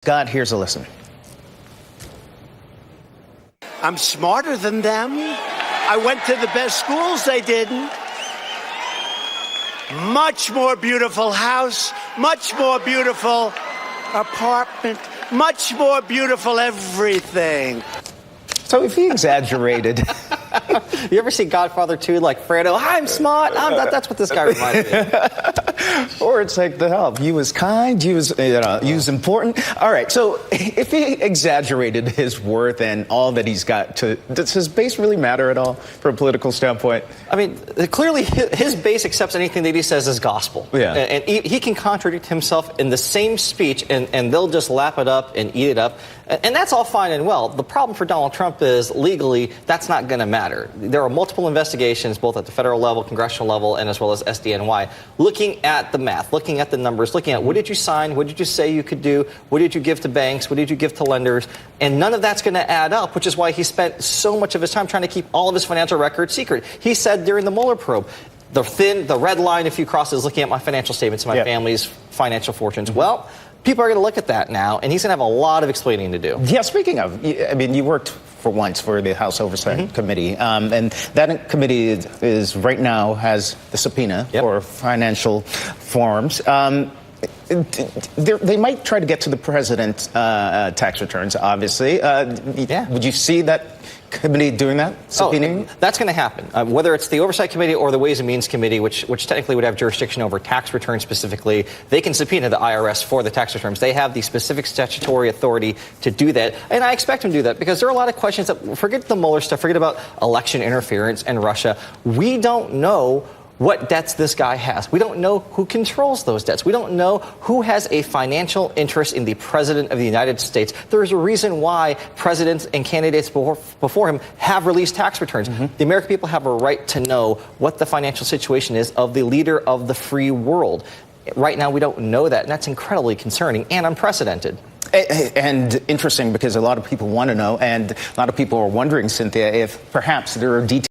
Scott, here's a listen. I'm smarter than them. I went to the best schools, they didn't. Much more beautiful house, much more beautiful apartment, much more beautiful everything. So if he exaggerated... You ever see Godfather 2, like Fredo? I'm smart. That's what this guy reminds me of. Or it's like the help. He was kind. He was, he was important. All right. So if he exaggerated his worth and all that he's got, does his base really matter at all from a political standpoint? I mean, clearly his base accepts anything that he says as gospel. Yeah. And he can contradict himself in the same speech, and they'll just lap it up and eat it up. And that's all fine and well. The problem for Donald Trump is legally that's not going to matter. There are multiple investigations, both at the federal level, congressional level, and as well as SDNY, looking at the math, looking at the numbers, looking at what did you sign, what did you say you could do, what did you give to banks, what did you give to lenders, and none of that's going to add up, which is why he spent so much of his time trying to keep all of his financial records secret. He said during the Mueller probe, the red line, if you cross, is looking at my financial statements and my family's financial fortunes. Well, people are going to look at that now, and he's going to have a lot of explaining to do. Yeah, speaking of, I mean, you worked for once for the House Oversight Committee, and that committee is right now has the subpoena for financial forms. They might try to get to the president's tax returns, obviously. Would you see that committee doing that, subpoenaing? That's going to happen. Whether it's the Oversight Committee or the Ways and Means Committee, which technically would have jurisdiction over tax returns specifically, they can subpoena the IRS for the tax returns. They have the specific statutory authority to do that. And I expect them to do that because there are a lot of questions that, forget the Mueller stuff, forget about election interference and Russia. We don't know what debts this guy has. We don't know who controls those debts. We don't know who has a financial interest in the president of the United States. There's a reason why presidents and candidates before him have released tax returns. The American people have a right to know what the financial situation is of the leader of the free world. Right now, we don't know that, and that's incredibly concerning and unprecedented. And interesting because a lot of people want to know, and a lot of people are wondering, Cynthia, if perhaps there are details